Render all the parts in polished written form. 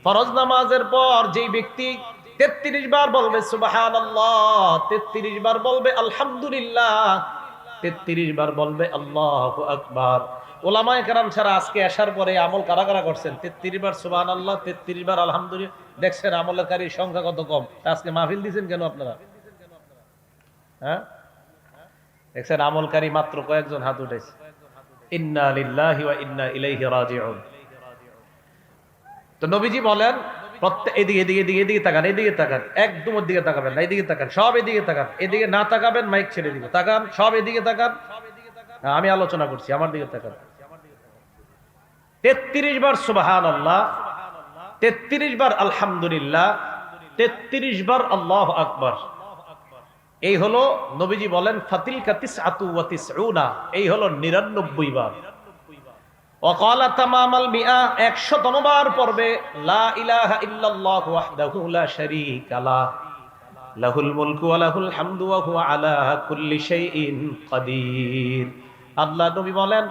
ফরজ নামাজের পর যেই ব্যক্তি 33 বার বলবে সুবহানাল্লাহ, 33 বার বলবে আলহামদুলিল্লাহ, 33 বার বলবে আল্লাহু আকবার। ওলামায়ে কেরাম ছাড়া আজকে আসার পরে আমল কারা কারা করছেন? 33 বার সুবহানাল্লাহ, 33 বার আলহামদুলিল্লাহ। দেখছেন আমলকারীর সংখ্যা কত কম। আজকে মাহফিল দিয়েছেন কেন আপনারা? হ্যাঁ, দেখছেন আমলকারী মাত্র কয়েকজন হাত উঠেছে। ইন্না লিল্লাহি ওয়া ইন্না ইলাইহি রাজিউন। তো নবীজি বলেন প্রত্যেক এদিকে এদিকে এদিকে এদিকে তাকান, এদিকে তাকান, একদম ওর দিকে তাকাবেন না, এদিকে তাকান, সব এদিকে তাকান, এদিকে না তাকাবেন মাইক ছেড়ে দিব, তাকান, সব এদিকে তাকান। আমি আলোচনা করছি, আমার দিকে তাকান। 33 বার সুবহানাল্লাহ, 33 বার আলহামদুলিল্লাহ, 33 বার আল্লাহু আকবার। এই হলো নবীজি বলেন ফাতিলকা তিসআতু ওয়া তিসউনা, এই হলো 99 বার। ওয়াকালা তামামাল মিআ, 100তম বার পড়বে লা ইলাহা ইল্লাল্লাহু ওয়াহদাহু লা শারীকা লা, লাহুল মুলকু ওয়া লাহুল হামদু ওয়া হুয়া আলা কুল্লি শাইইন কাদির। আল্লাহ নবী বলেন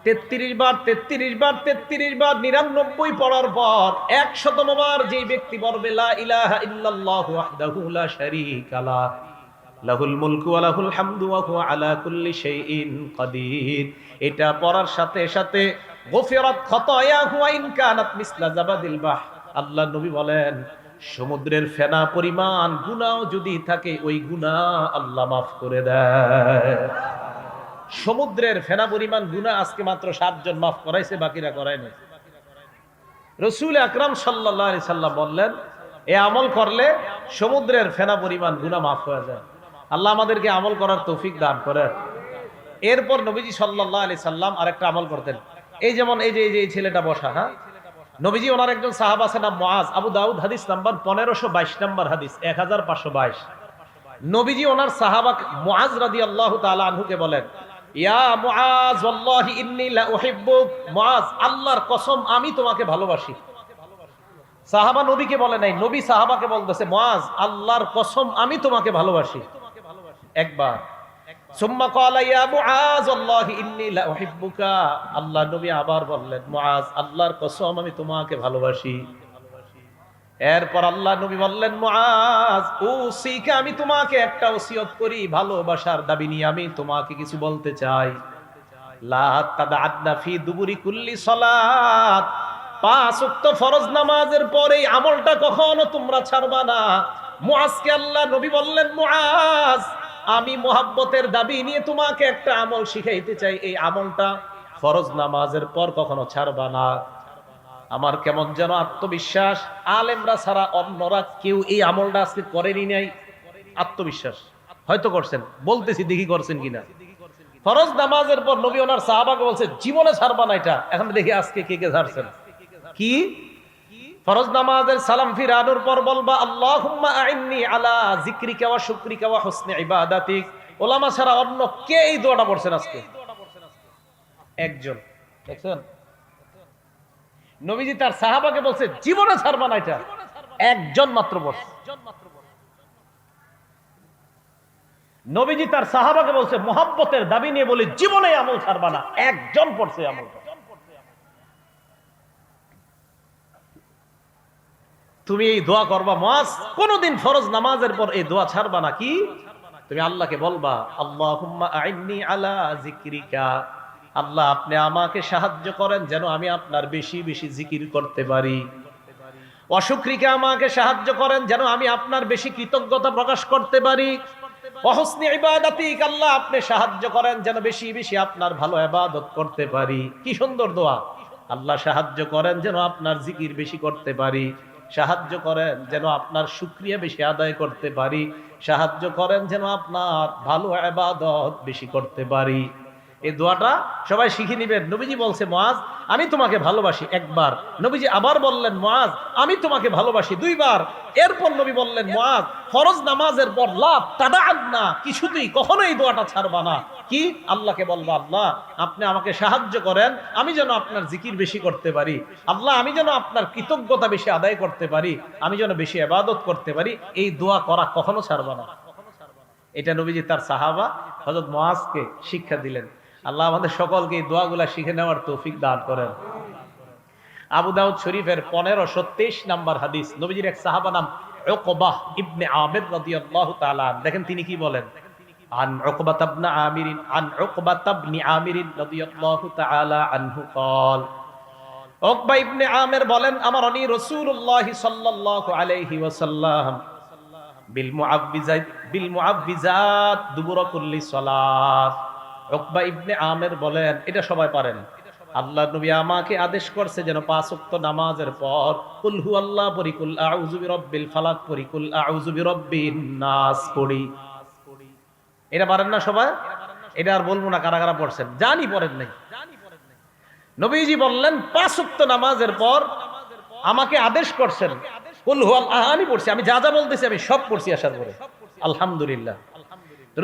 33 বার 33 বার 33 বার 99 পড়ার পর 100তম বার যেই ব্যক্তি পড়বে লা ইলাহা ইল্লাল্লাহু ওয়াহদাহু লা শারীকা লা, লাহুল মুলকু ওয়া লাহুল হামদু ওয়া হুয়া আলা কুল্লি শাইইন কাদির, এটা পড়ার সাথে সাথে গফিরাত খাতায়াহু ওয়া ইন কানাত মিসলা জাবাদিল বাহ। আল্লাহ নবী বলেন সমুদ্রের ফেনা পরিমাণ গুনাহ যদি থাকে ওই গুনাহ আল্লাহ মাফ করে দেয়। সমুদ্রের ফেনা পরিমাণ গুনাহ আজকে মাত্র 7 জন মাফ করাইছে, বাকিরা করায় নাই। রাসূল আকরাম সাল্লাল্লাহু আলাইহি সাল্লাম বললেন এই আমল করলে সমুদ্রের ফেনা পরিমাণ গুনাহ মাফ হয়ে যায়। আল্লাহ আমাদেরকে আমল করার তৌফিক দান করেন। এরপর নবীজি সাল্লাল্লাহু আলাইহি সাল্লাম আরেকটা আমল করতেন। এই যেমন এই যে এই ছেলেটা বসা, হ্যাঁ, নবীজি ওনার একজন সাহাবা আছে নাম মুআজ, আবু দাউদ হাদিস নাম্বার 1522 নাম্বার হাদিস 1522। নবীজি ওনার সাহাবা মুআজ রাদিয়াল্লাহু তাআলা আনহুকে বলেন ইয়া মুআজ ওয়াল্লাহি ইন্নী লা উহিব্বুক, মুআজ আল্লাহর কসম আমি তোমাকে ভালোবাসি। সাহাবা নবীকে বলে নাই, নবী সাহাবাকে বলতেছে মুআজ আল্লাহর কসম আমি তোমাকে ভালোবাসি। একবার সুম্মা ক্বালা ইয়া মুআজ ওয়াল্লাহি ইন্নী লা উহিব্বুকা, আল্লাহ নবী আবার বললেন মুআজ আল্লাহর কসম আমি তোমাকে ভালোবাসি। এরপর আল্লাহ নবী বললেন মুআজ উসিকা, আমি তোমাকে একটা ওসিয়ত করি, ভালোবাসার দাবি নিয়ে আমি তোমাকে কিছু বলতে চাই। লা তাদআদনা ফি দুবুরি কুল্লি সালাত, 5 ওয়াক্ত ফরজ নামাজের পরে এই আমলটা কখনো তোমরা ছাড়বা না। মুআজকে আল্লাহ নবী বললেন মুআজ আমি মোহাব্বতের দাবি নিয়ে তোমাকে একটা আমল শিখাইতে চাই, এই আমলটা ফরজ নামাজের পর কখনো ছাড়বা না। আমার কেমন যেন আত্মবিশ্বাস, আলেমরা ছাড়া অন্যরা কেউ এই আমলটা আজকে করেনি নাই। আত্মবিশ্বাস হয়তো করছেন, বলতেছি দেখি করছেন কিনা। ফরজ নামাজের পর নবী ওনার সাহাবাকে বলছে জীবনে ছাড়বা না এটা। এখন দেখি আজকে কে কে ছাড়ছেন। কি ফরজ নামাজের সালাম ফিরানোর পর বলবা আল্লাহুম্মা আইন্নি আলা যিকরিকা ওয়া শুকরিকা ওয়া হুসনি ইবাদাতিক। ওলামা ছাড়া অন্য কে এই দোয়াটা পড়ছেন আজকে? একজন। দেখছেন নবীজি তার সাহাবাকে বলছে জীবনে ছাড়বা না এটা, একজন মাত্র পড়ছে। নবীজি তার সাহাবাকে বলছে মুহাব্বতের দাবি নিয়ে বলে জীবনে আমল ছাড়বা না, একজন পড়ছে আমলটা। তুমি এই দোয়া করবা মুআজ, কোনদিন ফরজ নামাজের পর এই দোয়া ছাড়বা না। কি তুমি আল্লাহকে বলবা আল্লাহুম্মা আইন্নি আলা যিকরিকা, আল্লাহ আপনি আমাকে সাহায্য করেন যেন আমি আপনার বেশি বেশি জিকির করতে পারি। ওয়া শুকরিকা, আমাকে সাহায্য করেন যেন আমি আপনার বেশি কৃতজ্ঞতা প্রকাশ করতে পারি। ওয়া হুসনি ইবাদাতিক, আল্লাহ আপনি সাহায্য করেন যেন বেশি বেশি আপনার ভালো ইবাদত করতে পারি। কি সুন্দর দোয়া। আল্লাহ সাহায্য করেন যেন আপনার জিকির বেশি করতে পারি, সাহায্য করেন যেন আপনার শুকরিয়া বেশি আদায় করতে পারি, সাহায্য করেন যেন আপনার ভালো ইবাদত বেশি করতে পারি। এই দোয়াটা সবাই শিখে নেবেন। নবীজি বলছে মুআজ আমি তোমাকে ভালোবাসি, একবার। নবীজি আবার বললেন মুআজ আমি তোমাকে ভালোবাসি, 2 বার। এরপর নবী বললেন মুআজ ফরজ নামাজের পর লা তাদআদনা, কিছুতেই কখনো এই দোয়াটা ছাড়বা না। কি আল্লাহকে বলবা আল্লাহ আপনি আমাকে সাহায্য করেন আমি যেন আপনার জিকির বেশি করতে পারি, আল্লাহ আমি যেন আপনার কৃতজ্ঞতা বেশি আদায় করতে পারি, আমি যেন বেশি ইবাদত করতে পারি। এই দোয়া করা কখনো ছাড়বা না। এটা নবীজি তার সাহাবা হযরত মুআজকে শিক্ষা দিলেন। আল্লাহ আমাদের সকলকে এই দোয়াগুলা শিখে নেওয়ার তৌফিক দান করেন। আবু দাউদ শরীফের 1523 নাম্বার হাদিস। নবীজির এক সাহাবা নাম উকবাহ ইবনে আমির রাদিয়াল্লাহু তাআলা, দেখেন তিনি কি বলেন। আন উকবাহ ইবনে আমির রাদিয়াল্লাহু তাআলা আনহু قال, উকবা ইবনে আমির বলেন, আমারনি রাসূলুল্লাহ সাল্লাল্লাহু আলাইহি ওয়াসাল্লাম বিল মুআব্বিজাত দুবুরা কুল্লি সালাত। উকবা ইবনে আমির বলেন, এটা সবাই পারেন, আল্লাহর নবী আমাকে আদেশ করছে যেন 5 ওয়াক্ত নামাজের পর কুল হুয়াল্লাহ পড়ি, কুল আউযু বিরাব্বিল ফালাক পড়ি, কুল আউযু বিরাব্বিন নাস পড়ি। এটা পারেন না সবাই? এটা আর বলবো না কারা কারা পড়ছেন, জানি পড়েন নাই। নবীজি বললেন 5 ওয়াক্ত নামাজের পর আমাকে আদেশ করছেন, কুল হুয়াল আহানি পড়ছি, আমি যা যা বলতেছি আমি সব পড়ছি আসার পরে। আলহামদুলিল্লাহ।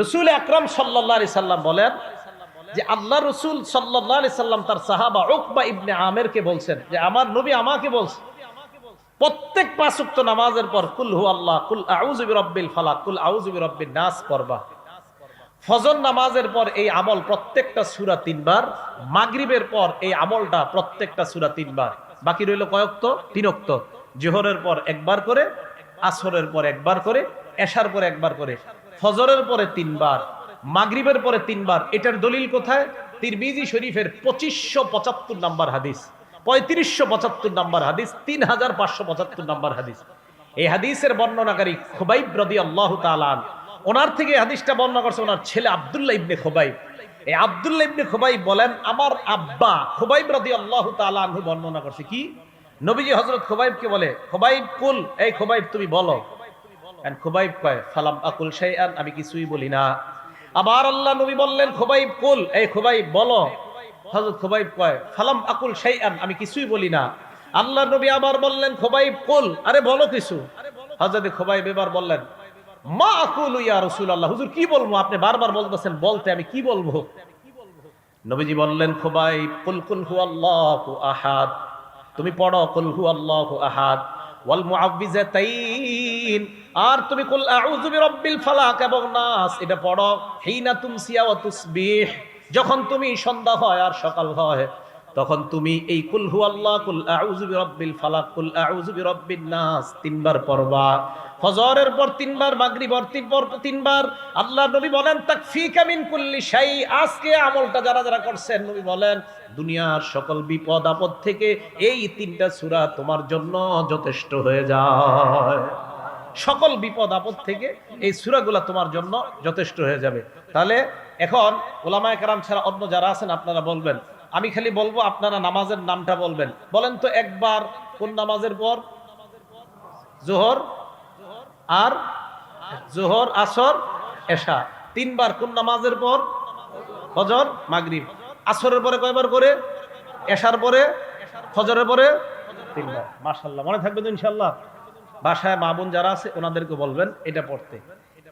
রাসূল আকরাম সাল্লাল্লাহু আলাইহি সাল্লাম বলেন যে আল্লাহ রাসূল সাল্লাল্লাহু আলাইহি সাল্লাম তার সাহাবা উকবা ইবনে আমিরকে বলছেন যে আমার নবী আমাকে বলছে প্রত্যেক 5 ওয়াক্ত নামাজের পর কুল হুয়াল্লাহ, কুল আউযু বিরাব্বিল ফালাক, কুল আউযু বিরাব্বিন নাস পড়বা। ফজর নামাজের পর এই আমল প্রত্যেকটা সূরা 3 বার, মাগরিবের পর এই আমলটা প্রত্যেকটা সূরা 3 বার। বাকি রইল কয় ওয়াক্ত? 3 ওয়াক্ত। যোহরের পর একবার করে, আসরের পর একবার করে, এশার পর একবার করে, ফজরের পরে 3 বার, মাগরিবের পরে 3 বার। এটার দলিল কোথায়? তিরমিজি শরীফের 2575 নাম্বার হাদিস, 3575 নাম্বার হাদিস, 3575 নাম্বার হাদিস। এই হাদিসের বর্ণনাকারী খুবাইব রাদিয়াল্লাহু তাআলা আনহু, ওনার থেকে হাদিসটা বর্ণনা করছে ওনার ছেলে আব্দুল্লাহ ইবনে খুবাইব। এই আব্দুল্লাহ ইবনে খুবাইব বলেন, আমার আব্বা খুবাইব রাদিয়াল্লাহু তাআলা আনহু বর্ণনা করছে কি, নবীজি হযরত খুবাইবকে বলে, খুবাইব কুল, এই খুবাইব তুমি বলো। এন্ড খুবাইব কয় ফালাম আকুল শাইআন, আমি কিছুই বলি না। আবার আল্লাহ নবী বললেন খুবাইব কুল, এই খুবাইব বলো। হযরত খুবাইব কয় ফালাম আকুল শাইআন, আমি কিছুই বলি না। আল্লাহ নবী আবার বললেন খুবাইব কুল, আরে বলো কিছু। হযরত খুবাইব এবার বললেন মা আকুলু ইয়া রাসূলুল্লাহ, হুজুর কি বলবো, আপনি বারবার বলতেছেন বলতে, আমি কি বলবো। নবীজি বললেন খুবাইব কুল কুল হুয়াল্লাহু আহাদ, তুমি পড়ো কুল হুয়াল্লাহু আহাদ ওয়াল মুআউযিজাতাইন, আর তুমি কুল আউযু বিরাব্বিল ফালাক এবং নাস এটা পড়ো হিনা তুমসিয়া ওয়া তুসবিহ, যখন তুমি সন্ধ্যা হয় আর সকাল হয় তখন তুমি এই কুল হুয়াল্লাহ, কুল আউযু বিরাব্বিল ফালাক, কুল আউযু বিরাব্বিন নাস 3 বার পড়বা। ফজরের পর 3 বার, মাগরিবের পর 3 বার। আল্লাহ নবী বলেন তাকফিকা মিন কুল্লি শাই, আজকে আমলটা যারা যারা করছেন নবী বলেন দুনিয়ার সকল বিপদ আপদ থেকে এই 3টা সূরা তোমার জন্য যথেষ্ট হয়ে যায়। সকল বিপদ আপদ থেকে এই সূরাগুলো তোমার জন্য যথেষ্ট হয়ে যাবে। তাহলে এখন উলামায়ে কেরাম ছাড়া অন্য যারা আছেন আপনারা বলবেন, আমি খালি বলবো আপনারা নামাজের নামটা বলবেন। বলেন তো একবার কোন নামাজের পর? যোহর আর যোহর, আসর, এশা। 3 বার কোন নামাজের পর? ফজর, মাগরিব। আসরের পরে কয়বার করে? এশার পরে, ফজরের পরে 3 বার। মাশাআল্লাহ, মনে থাকবে তো ইনশাআল্লাহ। বাসায় মা বোন যারা আছে ওনাদেরকে বলবেন এটা পড়তে।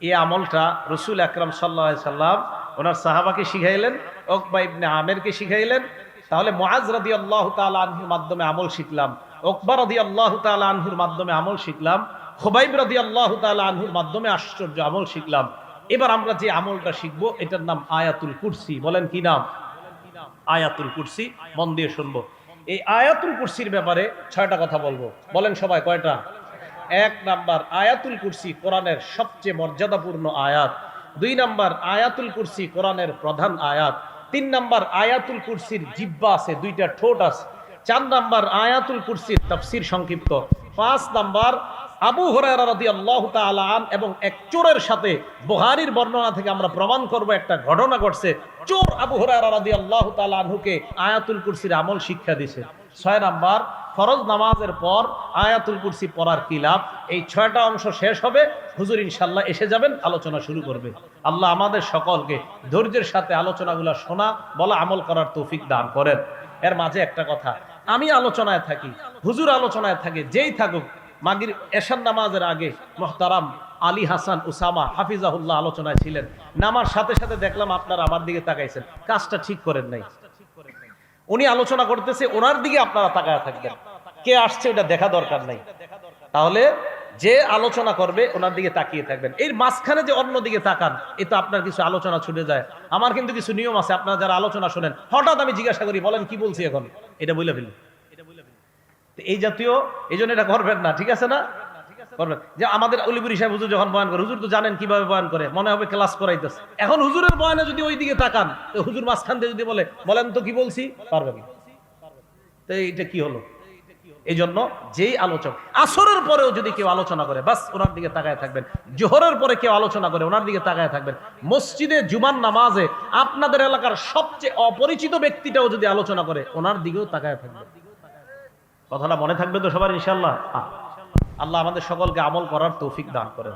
এই আমলটা রাসূল আকরাম সাল্লাল্লাহু আলাইহি সাল্লাম ওনার সাহাবাকে শিখাইলেন, উকবা ইবনে আমিরকে শিখাইলেন। তাহলে মুআজ রাদিয়াল্লাহু তাআলা আনহুর মাধ্যমে আমল শিখলাম, উকবা রাদিয়াল্লাহু তাআলা আনহুর মাধ্যমে আমল শিখলাম, খুবাইব রাদিয়াল্লাহু তাআলা আনহুর মাধ্যমে আশ্চর্য আমল শিখলাম। এবার আমরা যে আমলটা শিখবো এটার নাম আয়াতুল কুরসি। বলেন কি নাম? আয়াতুল কুরসি। মন দিয়ে শুনবো। এই আয়াতুল কুরসির ব্যাপারে 6টা কথা বলবো। বলেন সবাই কয়টা? 1 নাম্বার, আয়াতুল কুরসি কোরআনের সবচেয়ে মর্যাদাপূর্ণ আয়াত। 2 নাম্বার, আয়াতুল কুরসি কোরআনের প্রধান আয়াত। 3 নাম্বার, আয়াতুল কুরসির জিহ্বা আছে, 2টা ঠোঁট আছে। 4 নাম্বার, আয়াতুল কুরসির তাফসীর সংক্ষিপ্ত। 5 নাম্বার, আবু হুরায়রা রাদিয়াল্লাহু তাআলা আন এবং এক চোরের সাথে বুখারীর বর্ণনা থেকে আমরা প্রমাণ করব একটা ঘটনা ঘটছে। চোর আবু হুরায়রা রাদিয়াল্লাহু তাআলা আনহুকে আয়াতুল কুরসির আমল শিক্ষা দিয়েছে। 6 নাম্বার, ফরজ নামাজের পর আয়াতুল কুরসি পড়ার কি লাভ। এই 6টা অংশ শেষ হবে, হুজুর ইনশাআল্লাহ এসে যাবেন, আলোচনা শুরু করবে। আল্লাহ আমাদের সকলকে ধৈর্যের সাথে আলোচনাগুলো শোনা, বলা, আমল করার তৌফিক দান করেন। এর মাঝে একটা কথা, আমি আলোচনায় থাকি, হুজুর আলোচনায় থাকে, যেই থাকুক, মাগরিব এশার নামাজের আগে মুহতারাম আলী হাসান উসামা হাফিজাহুল্লাহ আলোচনায় ছিলেন। নামার সাথে সাথে দেখলাম আপনারা আমার দিকে তাকাইছেন, কাজটা ঠিক করেন নাই। উনি আলোচনা করতেছে, ওনার দিকে আপনারা তাকায় থাকবেন, কে আসছে এটা দেখা দরকার নাই। তাহলে যে আলোচনা করবে ওনার দিকে তাকিয়ে থাকবেন। এর মাঝখানে যে অন্য দিকে তাকান, এটা আপনার কিছু আলোচনা ছুটে যায়। আমার কিন্তু কিছু নিয়ম আছে, আপনারা যারা আলোচনা শোনেন হঠাৎ আমি জিজ্ঞাসা করি বলেন কি বলছি এখন, এটা বলে ফেলি। তো এই জাতীয়, এই জন্য এটা করবেন না, ঠিক আছে না? করবেন। যে আমাদের অলিপুরি সাহেব হুজুর যখন বয়ান করে, হুজুর তো জানেন কিভাবে বয়ান করে, মনে হবে ক্লাস করাইতেছে। এখন হুজুরের বয়ানে যদি ওই দিকে তাকান, তো হুজুর মাঝখান দিয়ে যদি বলেন তো কি বলছি, পারবেন না। তো এইটা কি হলো? এই জন্য যেই আলোচক আসরের পরেও যদি কেউ আলোচনা করে, বাস ওনার দিকে তাকায় থাকবেন। জোহরের পরে কেউ আলোচনা করে, ওনার দিকে তাকায় থাকবেন। মসজিদে জুমার নামাজে আপনাদের এলাকার সবচেয়ে অপরিচিত ব্যক্তিটাও যদি আলোচনা করে, ওনার দিকেও তাকায় থাকবেন। কথাটা মনে থাকবে তো সবার ইনশাআল্লাহ? আল্লাহ আমাদের সকলকে আমল করার তৌফিক দান করেন।